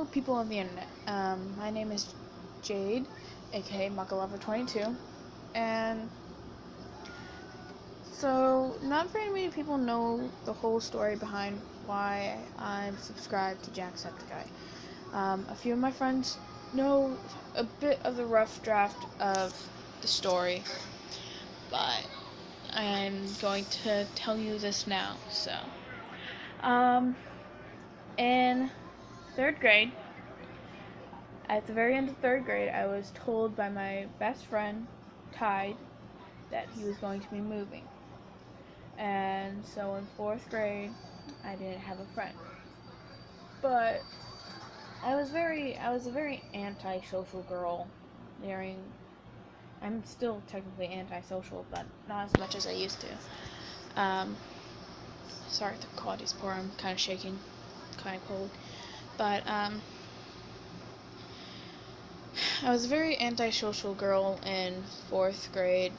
Hello, people on the internet. My name is Jade, aka Makalover22, and so not very many people know the whole story behind why I'm subscribed to Jacksepticeye. A few of my friends know a bit of the rough draft of the story, but I'm going to tell you this now. In third grade, at the very end of third grade, I was told by my best friend, Tide, that he was going to be moving. And so in fourth grade, I didn't have a friend. But I was a very antisocial girl I'm still technically antisocial, but not as much as I used to. Sorry if the quality's poor, I'm kind of shaking, kind of cold. But, I was a very antisocial girl in fourth grade,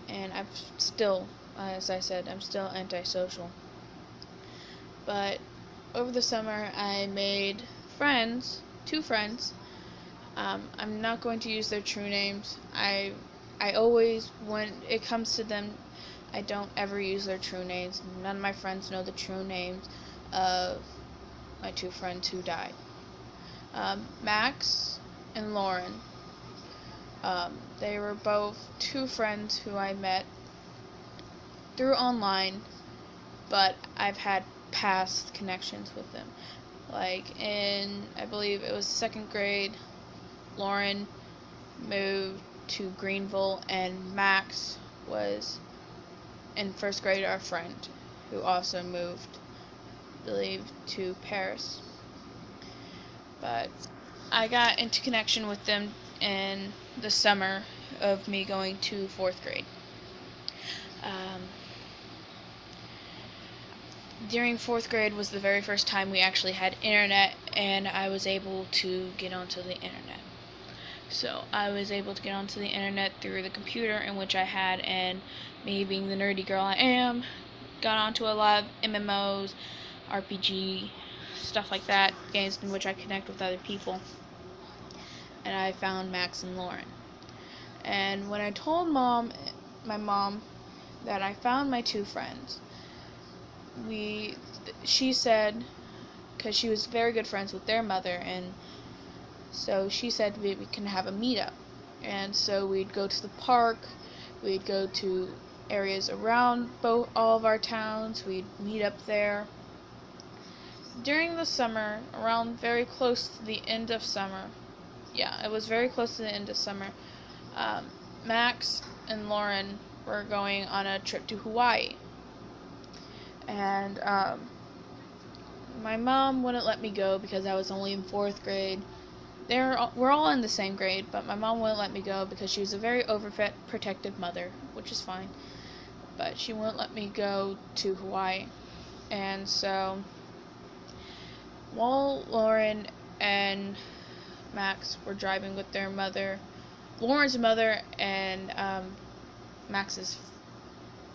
and I'm still, as I said, I'm still antisocial. But over the summer, I made friends, two friends. I'm not going to use their true names. I always, when it comes to them, I don't ever use their true names. None of my friends know the true names of my two friends who died. Max and Lauren. They were both two friends who I met through online, but I've had past connections with them. Like in, I believe it was second grade, Lauren moved to Greenville, and Max was in first grade our friend who also moved, I believe, to Paris. But I got into connection with them in the summer of me going to fourth grade. During fourth grade was the very first time we actually had internet, and I was able to get onto the internet. So I was able to get onto the internet through the computer in which I had, and me being the nerdy girl I am, got onto a lot of MMOs, RPG, stuff like that, games in which I connect with other people. And I found Max and Lauren. And when I told my mom, that I found my two friends, she said, because she was very good friends with their mother, and so she said we can have a meetup. And so we'd go to the park, we'd go to areas around all of our towns, we'd meet up there. During the summer, around very close to the end of summer, it was very close to the end of summer, Max and Lauren were going on a trip to Hawaii. And my mom wouldn't let me go because I was only in fourth grade. We're all in the same grade, but my mom wouldn't let me go because she was a very overprotective mother, which is fine. But she wouldn't let me go to Hawaii. And so, while Lauren and Max were driving with their mother, Lauren's mother and Max's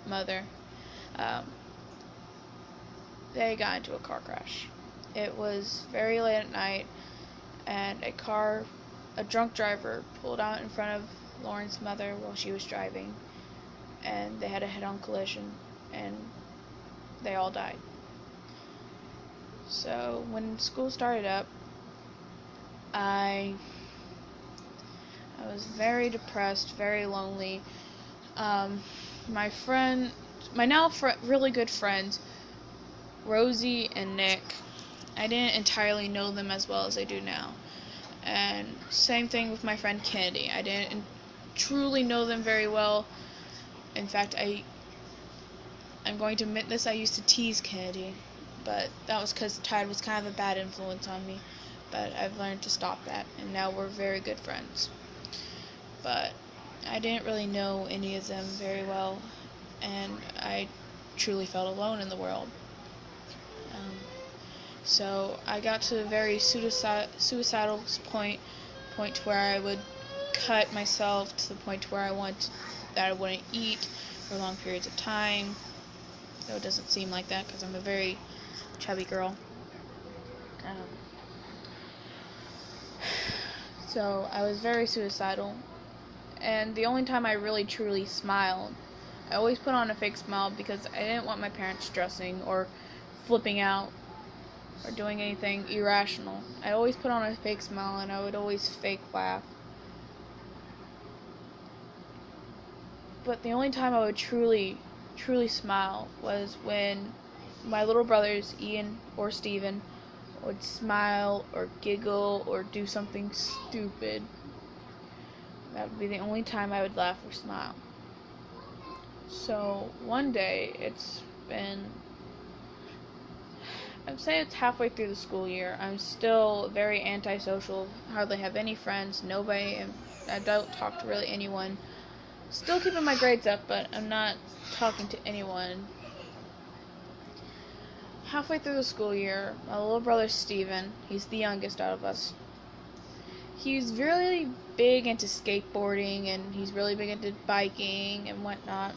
mother, they got into a car crash. It was very late at night, and a drunk driver pulled out in front of Lauren's mother while she was driving, and they had a head-on collision, and they all died. So when school started up, I was very depressed, very lonely. My now really good friends, Rosie and Nick, I didn't entirely know them as well as I do now. And same thing with my friend Kennedy. I didn't truly know them very well. In fact, I'm going to admit this, I used to tease Kennedy, but that was because Tide was kind of a bad influence on me. But I've learned to stop that, and now we're very good friends. But I didn't really know any of them very well, and I truly felt alone in the world. So I got to a very suicidal point where I would cut myself to the point where I wouldn't eat for long periods of time. Though it doesn't seem like that because I'm a very chubby girl. So I was very suicidal. And the only time I really truly smiled, I always put on a fake smile because I didn't want my parents stressing or flipping out or doing anything irrational. I always put on a fake smile and I would always fake laugh. But the only time I would truly smile was when my little brothers, Ian or Steven, would smile or giggle or do something stupid. That would be the only time I would laugh or smile. So one day, I'd say it's halfway through the school year. I'm still very antisocial, hardly have any friends, I don't talk to really anyone. Still keeping my grades up, but I'm not talking to anyone. Halfway through the school year, my little brother Steven, he's the youngest out of us, he's really big into skateboarding and he's really big into biking and whatnot.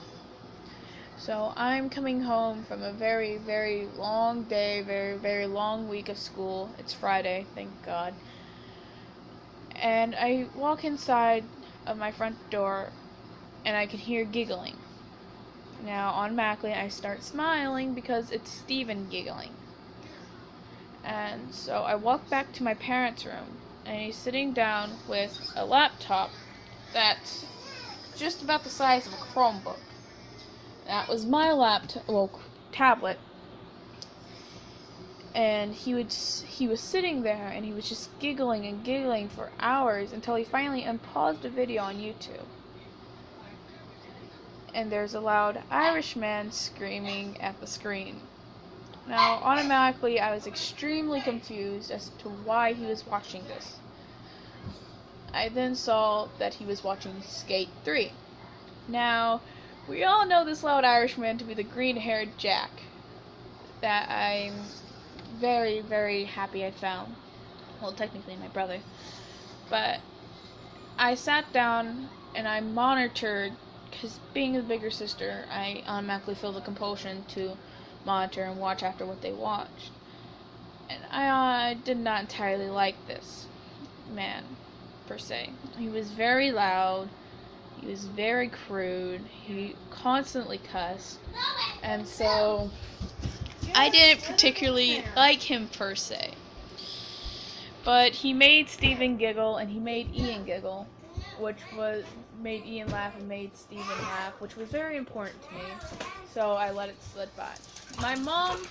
So I'm coming home from a very, very long day, very, very long week of school. It's Friday, thank God. And I walk inside of my front door and I can hear giggling. Now, automatically, I start smiling because it's Steven giggling. And so I walk back to my parents' room, and he's sitting down with a laptop that's just about the size of a Chromebook. That was my tablet. And he was sitting there, and he was just giggling and giggling for hours until he finally unpaused a video on YouTube. And there's a loud Irishman screaming at the screen. Now, automatically, I was extremely confused as to why he was watching this. I then saw that he was watching Skate 3. Now, we all know this loud Irishman to be the green-haired Jack that I'm very, very happy I found. Well, technically my brother. But I sat down and I monitored, because being the bigger sister, I automatically feel the compulsion to monitor and watch after what they watched. And I did not entirely like this man, per se. He was very loud, he was very crude, he constantly cussed, and so I didn't particularly like him, per se. But he made Steven giggle, and he made Ian giggle, which made Ian laugh and made Steven laugh, which was very important to me, so I let it slip by. My mom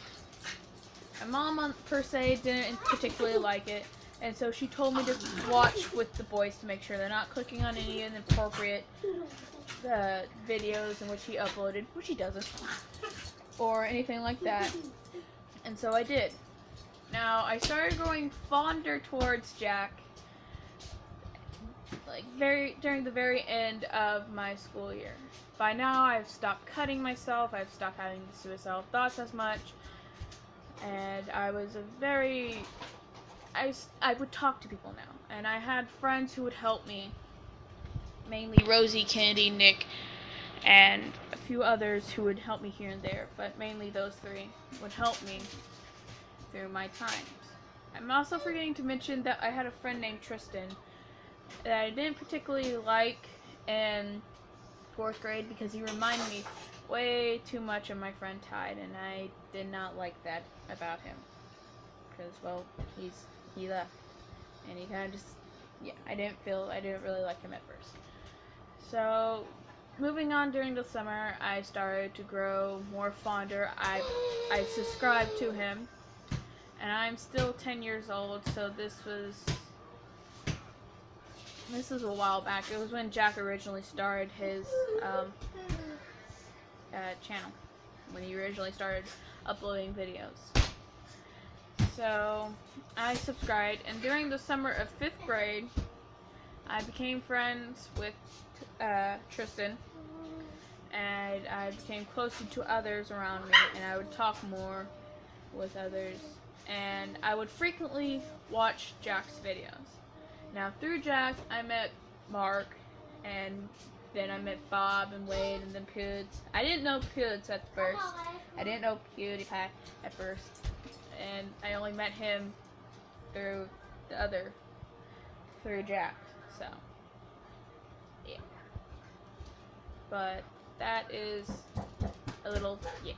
per se didn't particularly like it, and so she told me to watch with the boys to make sure they're not clicking on any inappropriate videos in which he uploaded, which he doesn't, or anything like that, and so I did. Now, I started growing fonder towards Jack during the very end of my school year. By now, I've stopped cutting myself, I've stopped having suicidal thoughts as much, and I would talk to people now, and I had friends who would help me, mainly Rosie, Kennedy, Nick, and a few others who would help me here and there, but mainly those three would help me through my times. I'm also forgetting to mention that I had a friend named Tristan that I didn't particularly like in 4th grade because he reminded me way too much of my friend Tide, and I did not like that about him. Because, well, he left, and he kind of just, I didn't really like him at first. So, moving on during the summer, I started to grow more fonder. I subscribed to him, and I'm still 10 years old, so this was a while back. It was when Jack originally started his channel, when he originally started uploading videos. So I subscribed, and during the summer of 5th grade, I became friends with Tristan, and I became closer to others around me, and I would talk more with others, and I would frequently watch Jack's videos. Now, through Jack, I met Mark, and then I met Bob and Wade, and then Puds. I didn't know Puds at first. I didn't know PewDiePie at first, and I only met him through the other through Jack. So, yeah. But that is a little, yeah.